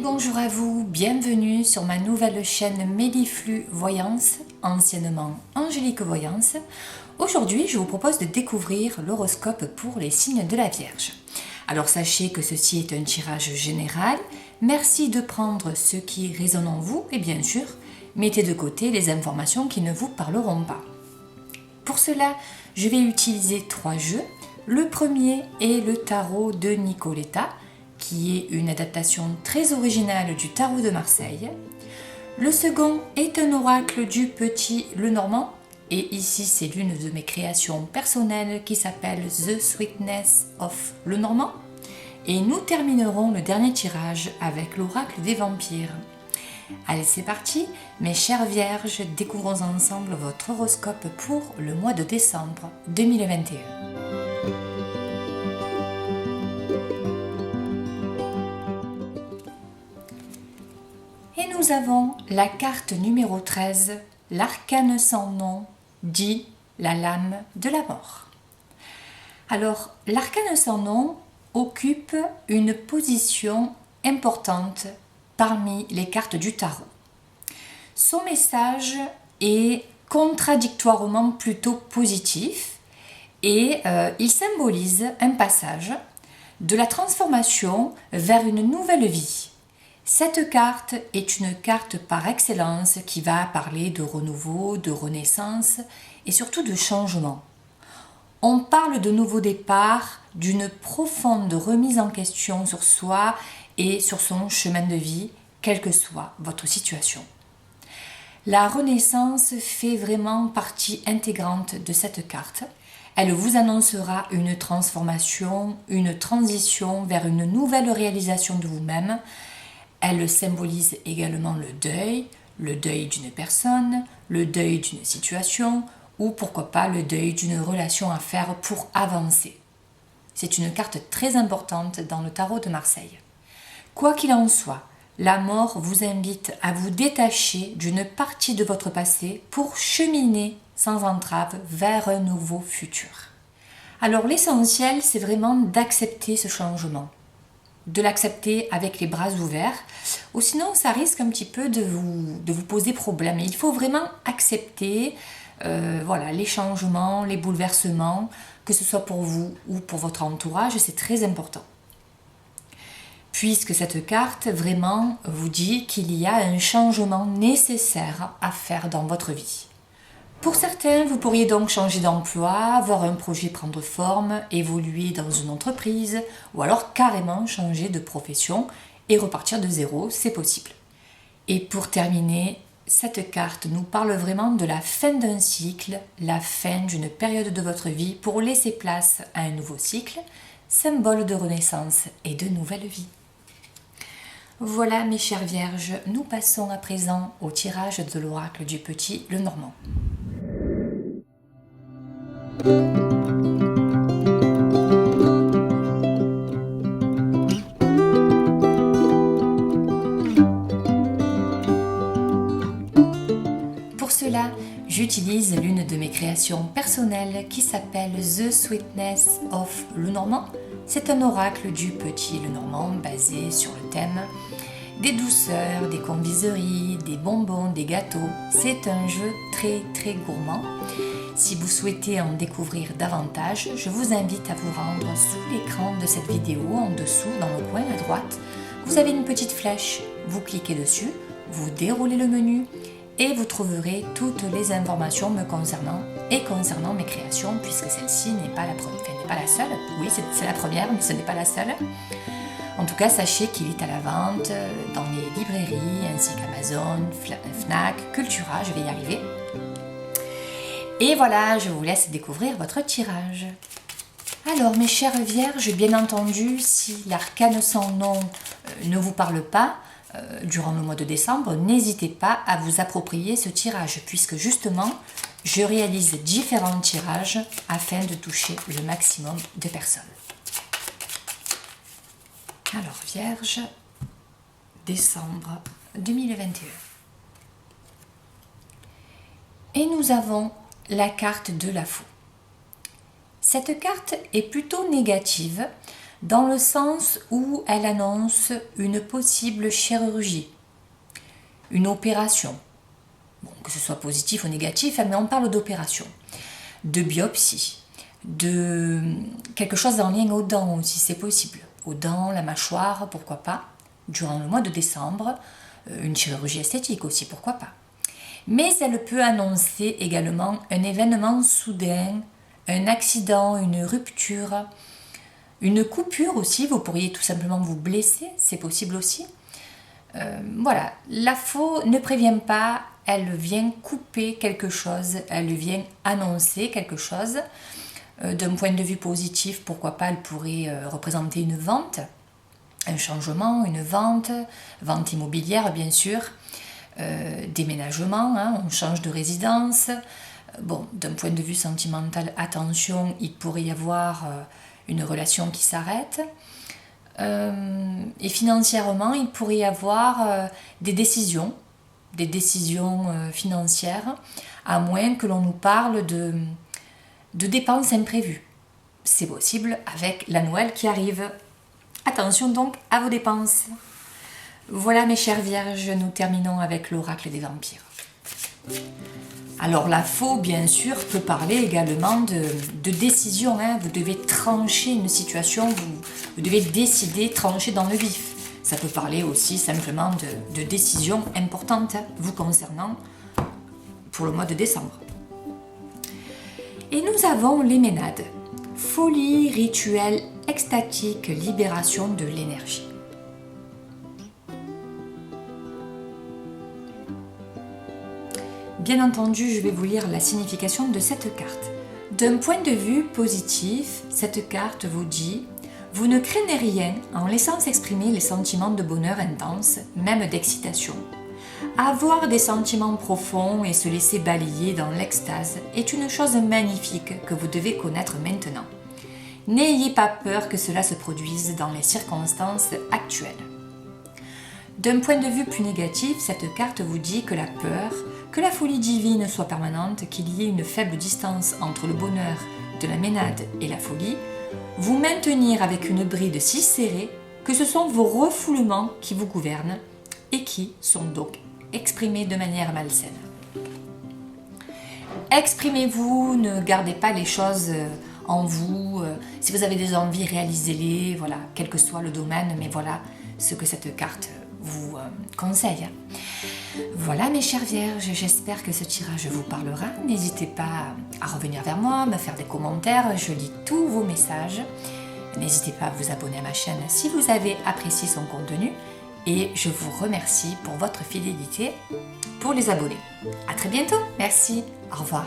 bonjour à vous, bienvenue sur ma nouvelle chaîne Méliflu Voyance, anciennement Angélique Voyance. Aujourd'hui, je vous propose de découvrir l'horoscope pour les signes de la Vierge. Alors sachez que ceci est un tirage général. Merci de prendre ce qui résonne en vous et bien sûr, mettez de côté les informations qui ne vous parleront pas. Pour cela, je vais utiliser 3 jeux. Le premier est le tarot de Nicoletta, qui est une adaptation très originale du tarot de Marseille. Le second est un oracle du Petit Lenormand, et ici c'est l'une de mes créations personnelles qui s'appelle The Sweetness of Lenormand. Et nous terminerons le dernier tirage avec l'oracle des vampires. Allez, c'est parti, mes chères vierges, découvrons ensemble votre horoscope pour le mois de décembre 2021. Et nous avons la carte numéro 13, l'arcane sans nom, dit la lame de la mort. Alors, l'arcane sans nom occupe une position importante parmi les cartes du tarot. Son message est contradictoirement plutôt positif et il symbolise un passage de la transformation vers une nouvelle vie. Cette carte est une carte par excellence qui va parler de renouveau, de renaissance et surtout de changement. On parle de nouveau départ, d'une profonde remise en question sur soi et sur son chemin de vie, quelle que soit votre situation. La renaissance fait vraiment partie intégrante de cette carte. Elle vous annoncera une transformation, une transition vers une nouvelle réalisation de vous-même. Elle symbolise également le deuil d'une personne, le deuil d'une situation ou pourquoi pas le deuil d'une relation à faire pour avancer. C'est une carte très importante dans le tarot de Marseille. Quoi qu'il en soit, la mort vous invite à vous détacher d'une partie de votre passé pour cheminer sans entrave vers un nouveau futur. Alors l'essentiel, c'est vraiment d'accepter ce changement. De l'accepter avec les bras ouverts, ou sinon ça risque un petit peu de vous poser problème. Il faut vraiment accepter les changements, les bouleversements, que ce soit pour vous ou pour votre entourage, c'est très important. Puisque cette carte vraiment vous dit qu'il y a un changement nécessaire à faire dans votre vie. Pour certains, vous pourriez donc changer d'emploi, voir un projet prendre forme, évoluer dans une entreprise ou alors carrément changer de profession et repartir de zéro, c'est possible. Et pour terminer, cette carte nous parle vraiment de la fin d'un cycle, la fin d'une période de votre vie pour laisser place à un nouveau cycle, symbole de renaissance et de nouvelle vie. Voilà mes chères vierges, nous passons à présent au tirage de l'oracle du Petit Lenormand. Pour cela, j'utilise l'une de mes créations personnelles qui s'appelle The Sweetness of Lenormand. C'est un oracle du Petit Lenormand basé sur le thème des douceurs, des confiseries, des bonbons, des gâteaux. C'est un jeu très gourmand. Si vous souhaitez en découvrir davantage, je vous invite à vous rendre sous l'écran de cette vidéo, en dessous, dans le coin à droite. Vous avez une petite flèche, vous cliquez dessus, vous déroulez le menu et vous trouverez toutes les informations me concernant et concernant mes créations, puisque celle-ci n'est pas la seule. Oui, c'est la première, mais ce n'est pas la seule. En tout cas, sachez qu'il est à la vente dans les librairies ainsi qu'Amazon, Fnac, Cultura, je vais y arriver. Et voilà, je vous laisse découvrir votre tirage. Alors, mes chères vierges, bien entendu, si l'arcane sans nom ne vous parle pas, durant le mois de décembre, n'hésitez pas à vous approprier ce tirage, puisque justement, je réalise différents tirages afin de toucher le maximum de personnes. Alors, Vierge, décembre 2021. Et nous avons la carte de la faux. Cette carte est plutôt négative, dans le sens où elle annonce une possible chirurgie, une opération. Bon, que ce soit positif ou négatif, mais on parle d'opération, de biopsie, de quelque chose en lien aux dents aussi, c'est possible. Aux dents, la mâchoire, pourquoi pas. Durant le mois de décembre, une chirurgie esthétique aussi, pourquoi pas. Mais elle peut annoncer également un événement soudain, un accident, une rupture, une coupure aussi. Vous pourriez tout simplement vous blesser, c'est possible aussi. Voilà, la faux ne prévient pas, elle vient couper quelque chose, elle vient annoncer quelque chose. D'un point de vue positif, pourquoi pas, elle pourrait représenter une vente, un changement, une vente immobilière bien sûr, déménagement, hein, on change de résidence. Bon, d'un point de vue sentimental, attention, il pourrait y avoir une relation qui s'arrête. Et financièrement, il pourrait y avoir des décisions financières, à moins que l'on nous parle de dépenses imprévues. C'est possible avec la Noël qui arrive. Attention donc à vos dépenses. Voilà mes chères vierges, nous terminons avec l'oracle des vampires. Alors la faux, bien sûr, peut parler également de décision. Hein. Vous devez trancher une situation, vous devez décider, trancher dans le vif. Ça peut parler aussi simplement de décisions importantes vous concernant pour le mois de décembre. Et nous avons les Ménades. Folie, rituel, extatique, libération de l'énergie. Bien entendu, je vais vous lire la signification de cette carte. D'un point de vue positif, cette carte vous dit « Vous ne craignez rien en laissant s'exprimer les sentiments de bonheur intense, même d'excitation. Avoir des sentiments profonds et se laisser balayer dans l'extase est une chose magnifique que vous devez connaître maintenant. N'ayez pas peur que cela se produise dans les circonstances actuelles. » D'un point de vue plus négatif, cette carte vous dit que la peur, que la folie divine soit permanente, qu'il y ait une faible distance entre le bonheur de la Ménade et la folie, vous maintenir avec une bride si serrée que ce sont vos refoulements qui vous gouvernent et qui sont donc exprimés de manière malsaine. Exprimez-vous, ne gardez pas les choses en vous. Si vous avez des envies, réalisez-les, voilà, quel que soit le domaine, mais voilà ce que cette carte vous conseille. Voilà mes chères vierges, j'espère que ce tirage vous parlera. N'hésitez pas à revenir vers moi, me faire des commentaires, je lis tous vos messages. N'hésitez pas à vous abonner à ma chaîne si vous avez apprécié son contenu. Et je vous remercie pour votre fidélité pour les abonnés. À très bientôt, merci, au revoir.